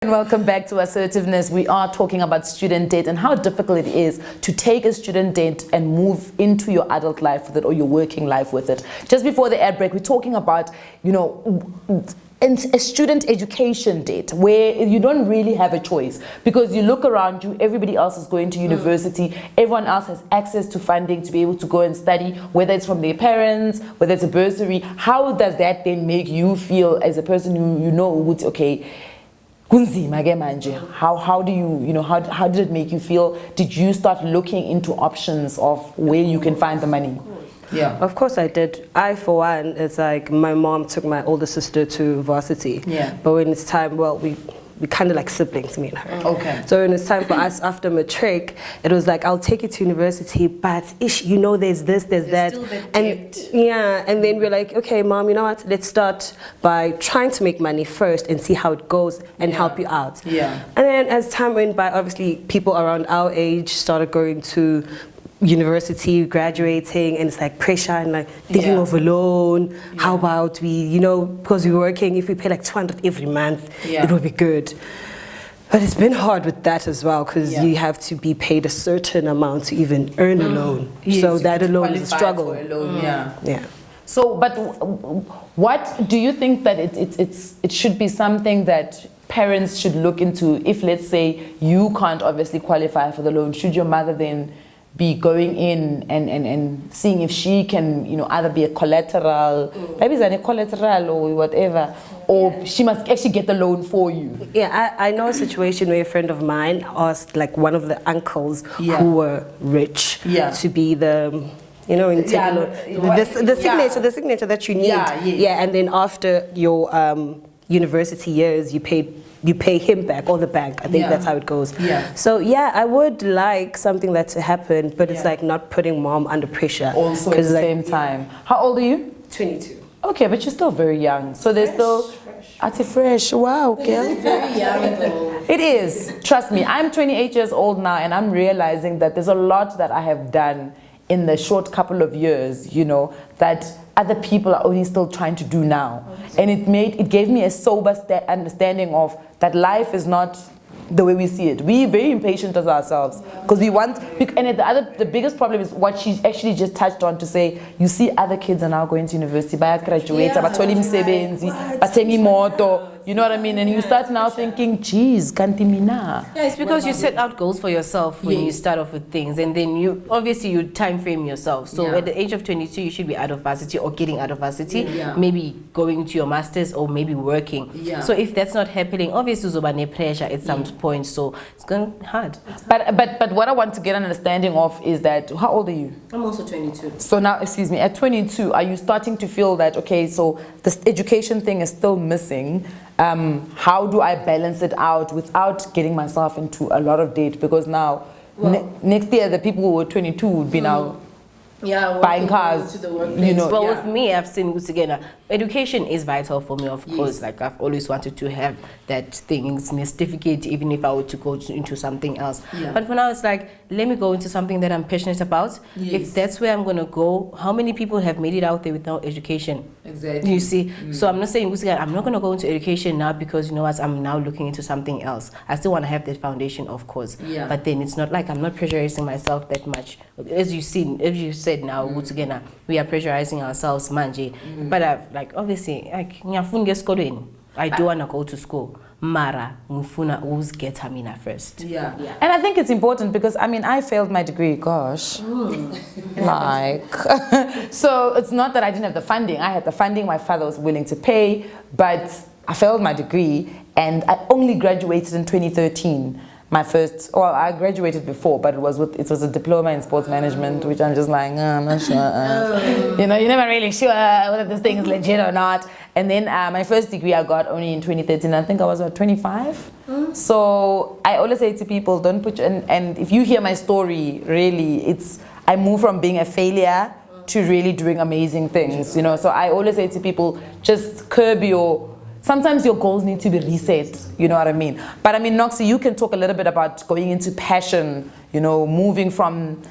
and welcome back to Assertiveness. We are talking about student debt and how difficult it is to take a student debt and move into your adult life with it or your working life with it. Just before the ad break, we're talking about, a student education debt where you don't really have a choice because you look around you, everybody else is going to university, everyone else has access to funding to be able to go and study, whether it's from their parents, whether it's a bursary. How does that then make you feel as a person who okay, kunzima ke manje? How do you, how did it make you feel? Did you start looking into options of where you can find the money? Yeah, of course I did. I, for one, it's like my mom took my older sister to varsity. Yeah. But when it's time, well, we kind of like siblings, me and her. Okay. So when it's time for us after matric, it was like, I'll take you to university, but there's this, there's that. And yeah, and then we're like, okay, mom, you know what? Let's start by trying to make money first and see how it goes and help you out. Yeah. And then as time went by, obviously people around our age started going to university, graduating, and it's like pressure and like thinking of a loan. How about we, because we're working, if we pay like 200 every month, it would be good. But it's been hard with that as well because you have to be paid a certain amount to even earn a loan. Yes, so that alone is a struggle. For a loan, yeah. So, but what do you think that it should be something that parents should look into if, let's say, you can't obviously qualify for the loan? Should your mother then be going in and seeing if she can, either be a collateral, maybe it's a collateral or whatever, or she must actually get the loan for you? Yeah, I know a situation where a friend of mine asked like one of the uncles who were rich to be the, the signature that you need. Yeah, and then after your university years, you pay him back or the bank. I think that's how it goes. So I would like something that to happen, but it's like not putting mom under pressure. Also at the same time. How old are you? 22. Okay, but you're still very young. So there's still fresh. Wow, okay. It's very young though. It is. Trust me, I'm 28 years old now and I'm realizing that there's a lot that I have done in the short couple of years, that other people are only still trying to do now. And it gave me a sober understanding of that life is not the way we see it. We're very impatient as ourselves because we want, and the biggest problem is what she actually just touched on to say, you see other kids are now going to university, graduate, you know what I mean? And you start now thinking, geez, can't mina. Yeah, it's because you set out goals for yourself when you start off with things, and then you time frame yourself. So at the age of 22, you should be out of varsity or getting out of varsity, maybe going to your masters or maybe working. So if that's not happening, obviously there's pressure at some point. So it's going to be hard. But what I want to get an understanding of is that, how old are you? I'm also 22. So now, excuse me, at 22, are you starting to feel that, okay, so this education thing is still missing? How do I balance it out without getting myself into a lot of debt? Because now, next year, the people who were 22 would be now buying cars. To the workplace. With me, I've seen again. Education is vital for me, of course. Like I've always wanted to have that thing, it's a certificate, even if I were to go into something else. But for now, it's like, let me go into something that I'm passionate about. If that's where I'm going to go, how many people have made it out there without education? Exactly. You see? So I'm not saying, I'm not going to go into education now because, I'm now looking into something else. I still want to have that foundation, of course. But then it's not like I'm not pressurizing myself that much. As you said now, we are pressurizing ourselves, manje. But obviously, I do want to go to school. Mara, ngifuna get Hamina first. And I think it's important because I failed my degree. Gosh, so it's not that I didn't have the funding. I had the funding. My father was willing to pay, but I failed my degree, and I only graduated in 2013. My first, I graduated before, but it was a diploma in sports management, which I'm just like, I'm not sure. You're never really sure whether this thing is legit or not. And then my first degree I got only in 2013. I think I was 25. So I always say to people, don't put, and if you hear my story, really, I moved from being a failure to really doing amazing things, So I always say to people, just curb sometimes your goals need to be reset, you know what I mean? But Noxie, you can talk a little bit about going into passion, moving from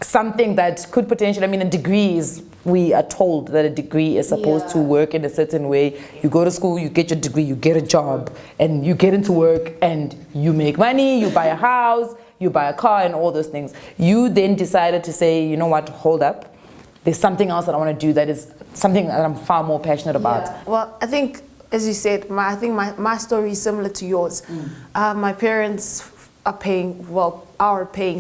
something that could potentially, a degree is we are told that a degree is supposed to work in a certain way. You go to school, you get your degree, you get a job, and you get into work, and you make money, you buy a house, you buy a car, and all those things. You then decided to say, you know what, hold up. There's something else that I want to do that is something that I'm far more passionate about. Yeah. Well, I think, as you said, I think my story is similar to yours. My parents are paying,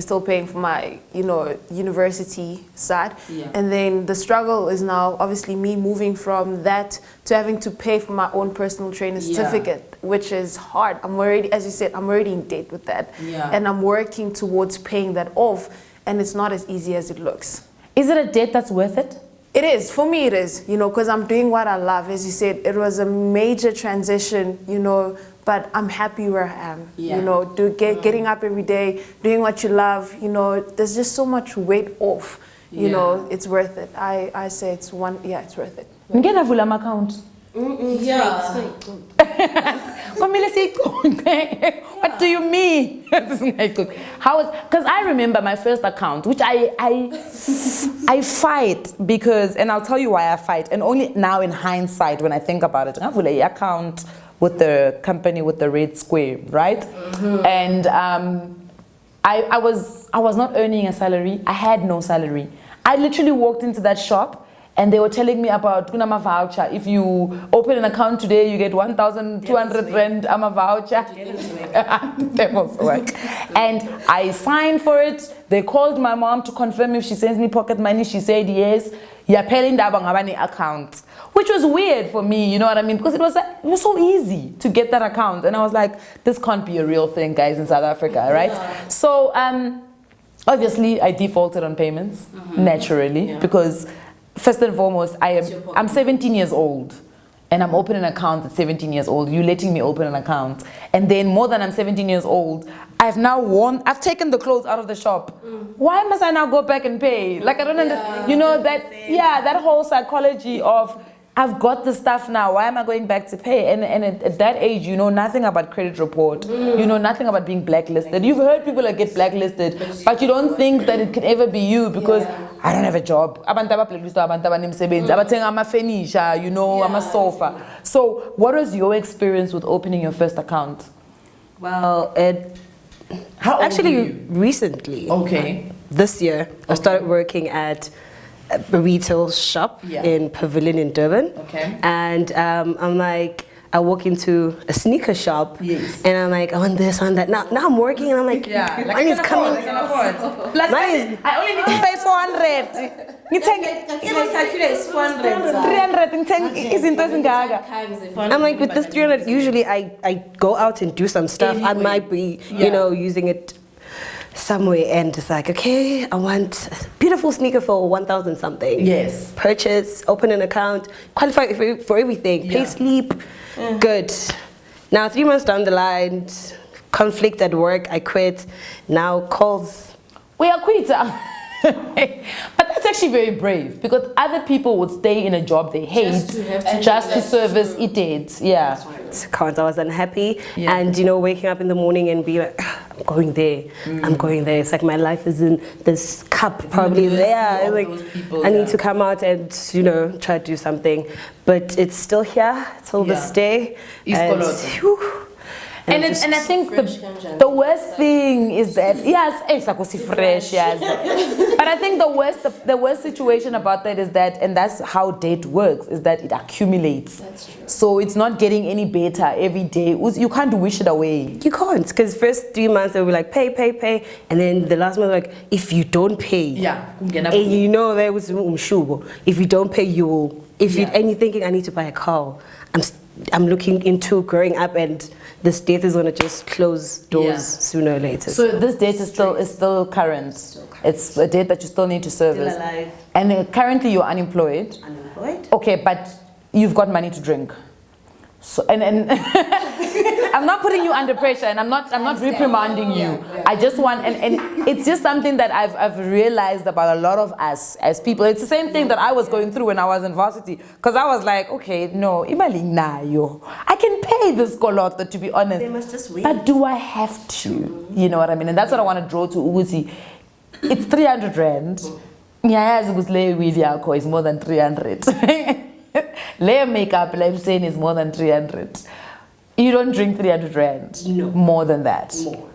still paying for my, university side. Yeah. And then the struggle is now obviously me moving from that to having to pay for my own personal trainer certificate, which is hard. I'm already, as you said, I'm already in debt with that. Yeah. And I'm working towards paying that off, and it's not as easy as it looks. Is it a debt that's worth it? It is. For me, it is, because I'm doing what I love. As you said, it was a major transition, but I'm happy where I am. Yeah. Getting up every day, doing what you love, there's just so much weight off. It's worth it. I say it's worth it. Ngena vula account. Yeah. What do you mean? How is? Because I remember my first account, which I fight because, and I'll tell you why I fight, and only now in hindsight when I think about it. I have an account with the company with the red square, right? Mm-hmm. And I was not earning a salary. I had no salary. I literally walked into that shop and they were telling me about Kunama voucher. If you open an account today, you get 1,200 rand. I'm a voucher. That was work. And I signed for it. They called my mom to confirm if she sends me pocket money. She said yes. Account, which was weird for me, you know what I mean? Because it was so easy to get that account, and I was like, this can't be a real thing, guys, in South Africa, right? Yeah. So obviously, I defaulted on payments naturally because first and foremost, I'm 17 years old. And I'm opening an account at 17 years old. You're letting me open an account. And then more than I'm 17 years old, I've taken the clothes out of the shop. Why must I now go back and pay? Like, I don't understand. That whole psychology of, I've got the stuff now, why am I going back to pay? And at that age, you know nothing about credit report. You know nothing about being blacklisted. You've heard people that get blacklisted, but you don't think that it could ever be you because I don't have a job. I'm a furniture, I'm a sofa. So what was your experience with opening your first account? Well, recently. Okay. This year, I started working at a retail shop in Pavilion in Durban. Okay. And I'm like, I walk into a sneaker shop and I'm like, I want this, I want that. Now I'm working and I'm like, money is coming. I only need to pay 400. You I'm like, with this 300, usually I go out and do some stuff. Anyway. I might be, using it somewhere, and it's like, okay, I want a beautiful sneaker for 1,000 something. Yes. Purchase, open an account, qualify for everything, pay sleep, good. Now 3 months down the line, conflict at work, I quit. Now calls. We are quitter. But that's actually very brave because other people would stay in a job they hate just to service it. Yeah. Can't. I was unhappy, and waking up in the morning and be like, I'm going there. I'm going there. It's like my life is in this cup, probably there. Like, I need to come out and try to do something, but it's still here till this day. And I think the worst thing is that fresh, but I think the worst situation about that is that, and that's how debt works, is that it accumulates. That's true. So it's not getting any better every day. You can't wish it away. You can't, because first 3 months they'll be like pay, and then the last month like, if you don't pay, and there was umshubo. If you don't pay, you will. And you're thinking I need to buy a car, I'm looking into growing up, and this debt is going to just close doors sooner or later. So this debt is still current. It's a debt that you still need to service. Still alive. And currently you're unemployed. Okay, but you've got money to drink. So and I'm not putting you under pressure, and I'm not reprimanding you. I just want, and it's just something that I've realized about a lot of us as people. It's the same thing that I was going through when I was in varsity, because I was like, okay, no, I can pay this kolota, to be honest. They must just wait. But do I have to? You know what I mean? And that's what I want to draw to Uzi. It's 300 rand. Yeah, it was layer weed yakho is more than 300. Layer makeup, I'm saying, is more than 300. You don't drink 300 rand. No. More than that. More.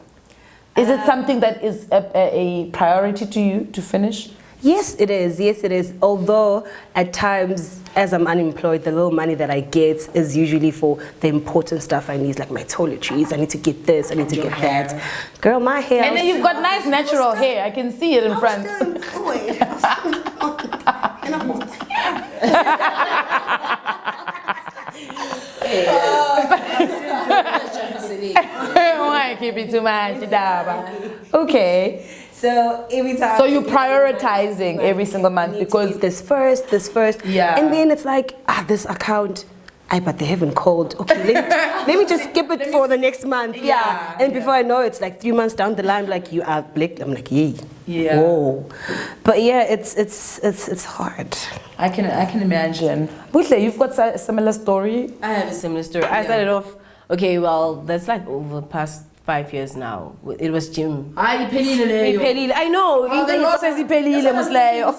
Is it something that is a priority to you to finish? Yes, it is. Yes, it is. Although at times, as I'm unemployed, the little money that I get is usually for the important stuff I need, like my toiletries. I need to get this. I need to get that. Girl, my hair. And then you've got nice natural hair. I can see it in front. Why keep it too much? Okay. So every time. So you're prioritizing every single month because this first. Yeah. And then it's like, this account. But they haven't called. Okay, let me just skip it for the next month. Yeah. And before I know, it's like 3 months down the line, like you are blicked. I'm like, yay. Yeah. Whoa. But yeah, it's hard. I can imagine. Butle, you've got a similar story. I have a similar story. I started off, okay, well, that's like over the past 5 years now. It was gym. I know. The law says iphelile musleyo.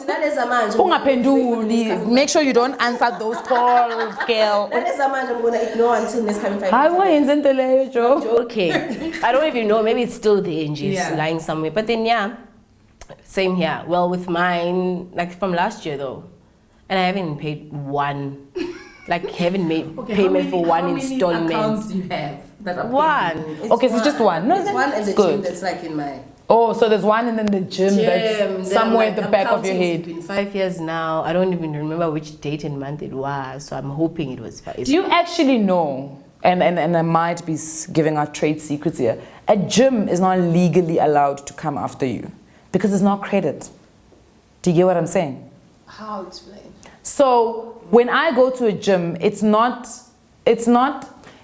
Ungaphenduli. Make sure you don't answer those calls, girl. I'm going to ignore until next coming 5 Hayi wayenze into leyo, Joe. Okay. I don't even know. Maybe it's still there and just lying somewhere. But then, yeah, same here. Well, with mine, like from last year though, and I haven't paid one, like haven't made payment for one installment. How many accounts do you have? One. Okay, so just one. No, it's one at the good. gym that's like in my... Oh, so there's one and then the gym that's somewhere at the back of your head. It's been 5 years now. I don't even remember which date and month it was. So I'm hoping it was 5. Do you actually know, and I might be giving out trade secrets here, a gym is not legally allowed to come after you because it's not credit. Do you get what I'm saying? How explain? So when I go to a gym, it's not,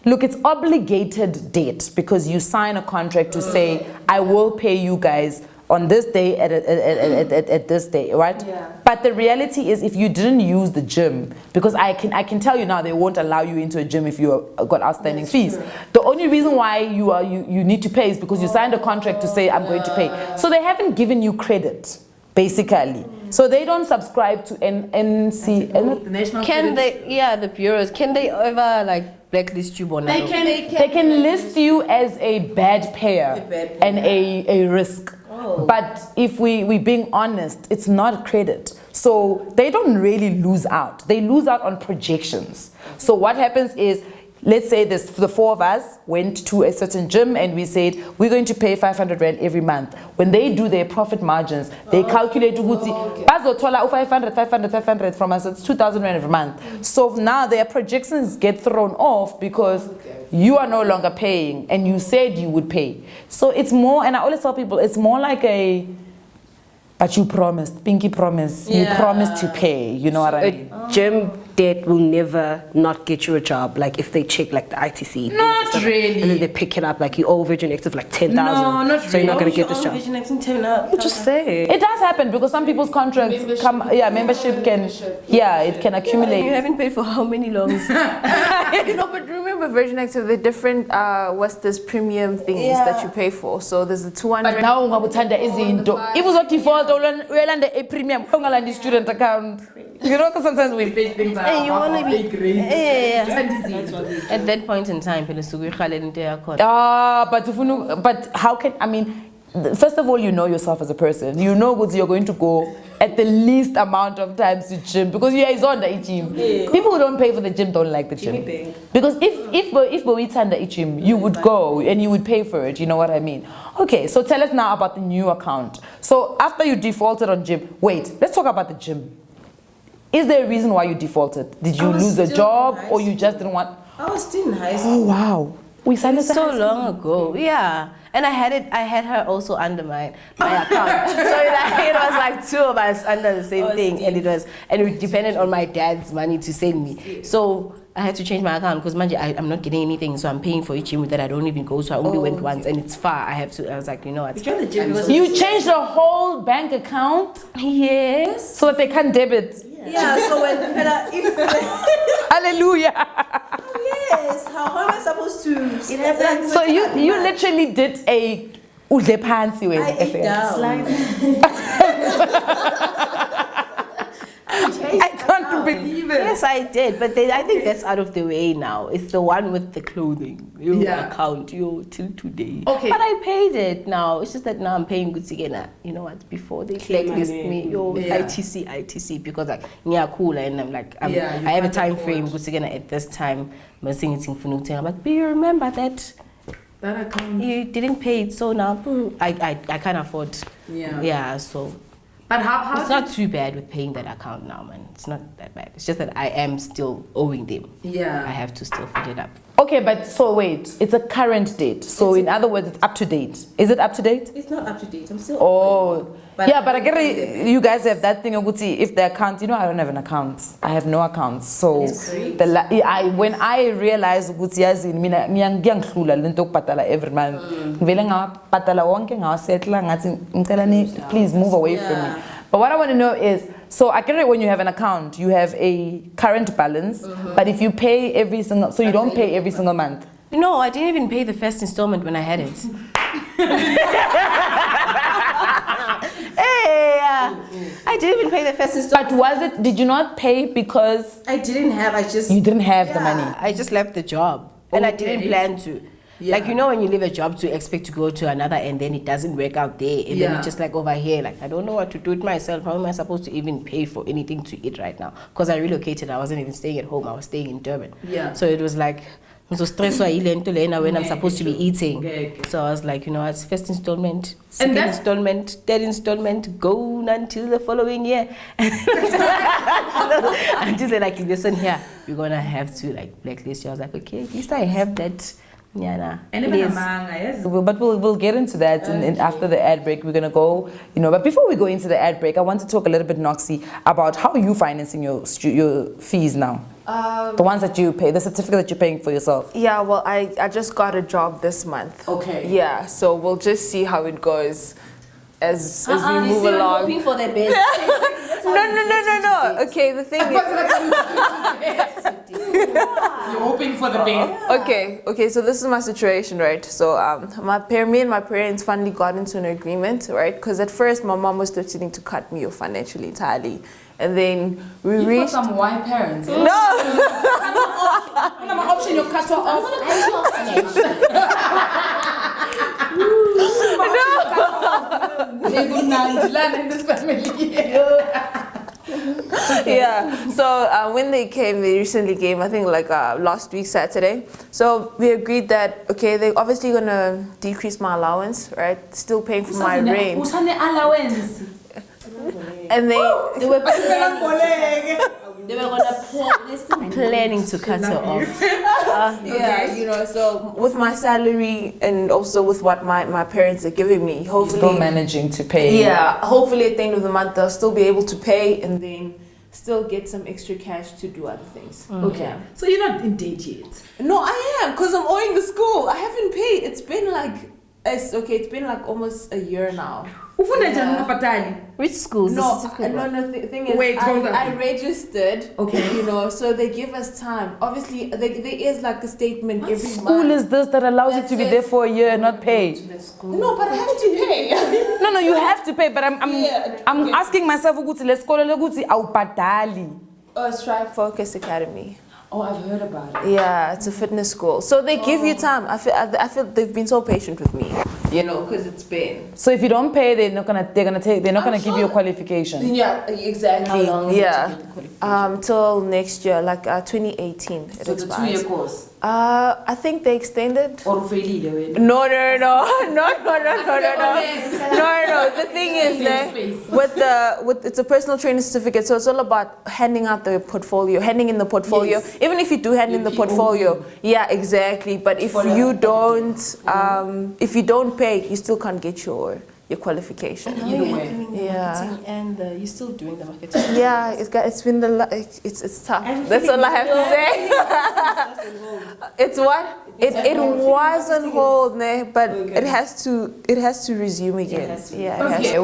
look, it's obligated debt because you sign a contract to say, I will pay you guys on this day at this day, right? Yeah. But the reality is if you didn't use the gym, because I can tell you now they won't allow you into a gym if you got outstanding fees. The only reason why you need to pay is because you signed a contract to say I'm going to pay. So they haven't given you credit, basically. So they don't subscribe to NC. The National Can they, the bureaus, can they ever like blacklist you? They can list you as a bad payer and a risk. But if we being honest, it's not credit. So they don't really lose out. They lose out on projections. So what happens is, let's say the 4 of us went to a certain gym and we said, we're going to pay 500 rand every month. When they do their profit margins, they calculate bazothola 500 from us, it's 2,000 rand every month. So now their projections get thrown off because you are no longer paying and you said you would pay. So it's more, and I always tell people, it's more like but you promised, pinky promise, you promised to pay, you know what I mean? Gym debt will never not get you a job. Like if they check like the ITC, Not really. and then they pick it up like you owe Virgin Active like 10,000. No, not So you're not going to get this job. I'm Just say. It does happen because some people's contracts membership can, it can accumulate. You haven't paid for how many loans? No, but remember Virgin Active, the different what's this premium things that you pay for. So there's the 200. But now ungabuthanda izinto. If uzo default uyalanda a premium, ungalanda student account. You know, because sometimes we pay things out. Hey, you want to be... At that point in time, but how can, I mean, first of all, you know yourself as a person. You know what you're going to go at the least amount of times to gym because you are on the gym. People who don't pay for the gym don't like the gym. Because if we attend the gym, you would go and you would pay for it. You know what I mean? Okay, so tell us now about the new account. So after you defaulted on gym, wait, let's talk about the gym. Is there a reason why you defaulted? Did you lose a job or you just didn't want? I was still in high school. Oh wow. We signed so long ago. Yeah. And I had her also under my account. So it was like 2 of us under the same thing. And it depended on my dad's money to send me. So I had to change my account because I'm not getting anything, so I'm paying for each gym that I don't even go to. I only went once and it's far. I was like, you know what? You changed the whole bank account? Yes. So that they can't debit. Yeah, so when Hallelujah. Yes, how am I supposed to? So you literally did a udle phansi way. I ate down. can't believe it. Yes, I did, but I think that's out of the way now. It's the one with the clothing account, till today. Okay. But I paid it now. It's just that now I'm paying good again. You know what? Before they blacklist me, ITC, because like cool, and I'm like, I have a time frame good again at this time. I'm saying but you remember that account you didn't pay it, so now I can't afford. Yeah, so. But how it's not too bad with paying that account now, man. It's not that bad. It's just that I am still owing them. Yeah. I have to still fill it up. Okay, but so wait, it's a current date. So in other words, it's up to date. Is it up to date? It's not up to date. I'm still. Oh. But I get you guys have that thing. If the account, I don't have an account. I have no account. So when I realized every month, please move away from me. But what I want to know is, so I get it when you have an account, you have a current balance, but if you pay every single, so you don't pay every single month. No, I didn't even pay the first installment when I had it. I didn't even pay the first installment. But did you not pay because I didn't have, you didn't have the money? I just left the job and I didn't plan to. Like, when you leave a job to expect to go to another and then it doesn't work out there, and then it's just like over here, like I don't know what to do with myself. How am I supposed to even pay for anything to eat right now? Because I relocated, I wasn't even staying at home, I was staying in Durban. So it was like, I'm so stressed when I'm supposed to be eating. So I was like, it's first installment, second installment, third installment, go until the following year. Until they're like, listen here, you're gonna have to like blacklist you. I was like, okay, at least I have that. But we'll get into that and after the ad break. We're gonna go, but before we go into the ad break, I want to talk a little bit, Noxie, about how you financing your fees now. The ones that you pay, the certificate that you're paying for yourself. Yeah, well, I just got a job this month. Okay. Yeah, so we'll just see how it goes as we move along. Hoping for the best. No. Okay, the thing is, you're hoping for the best. Okay. So this is my situation, right? So me and my parents finally got into an agreement, right? Because at first my mom was threatening to cut me off financially entirely, and then we reached. Got some white parents. No. My option, you cut her off. In this family. Yeah, so when they recently came, I think like last week Saturday. So we agreed that, okay, they're obviously gonna decrease my allowance, right? Still paying for my rent. allowance? And they were planning to cut her off. So with my salary and also with what my parents are giving me, hopefully still managing to pay. Yeah, hopefully at the end of the month they'll still be able to pay and then still get some extra cash to do other things. Okay. Yeah. So you're not in debt yet? No, I am, because I'm owing the school. I haven't paid. It's been like almost a year now. Which schools? No, the thing is, wait, hold on. I registered, okay, so they give us time. Obviously, there is like a statement every month. School is this that allows you to be there for a year and not pay? No, but I have to pay. No, you have to pay, but I'm asking myself, let's call it Strive Focus Academy. Oh, I've heard about it. Yeah, it's a fitness school. So they give you time. I feel they've been so patient with me, because it's been. So if you don't pay, they're not gonna give you a qualification. Yeah, exactly. How long is it to get the qualification? Till next year, like 2018. So the 2-year course. I think they extended. Or No. The thing is that it's a personal training certificate, so it's all about handing in the portfolio. Yes. Even if you do hand in the portfolio, yeah, exactly. But if you don't pay, you still can't get your qualification. Either way. Yeah. And you're still doing the marketing. Yeah, it's been it's tough. That's all I have to say. It's what? It was on hold, but it has to resume again. Okay,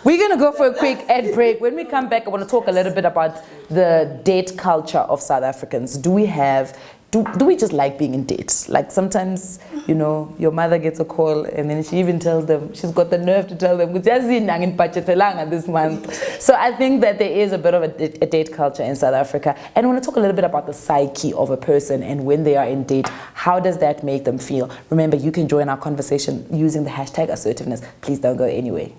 we're gonna go for a quick ad break. When we come back, I want to talk a little bit about the date culture of South Africans. Do we have do we just like being in debt? Like sometimes, you know, your mother gets a call and then she even tells them, she's got the nerve to tell them, this month. So I think that there is a bit of a debt culture in South Africa. And I want to talk a little bit about the psyche of a person and when they are in debt, how does that make them feel? Remember, you can join our conversation using the hashtag assertiveness. Please don't go anywhere.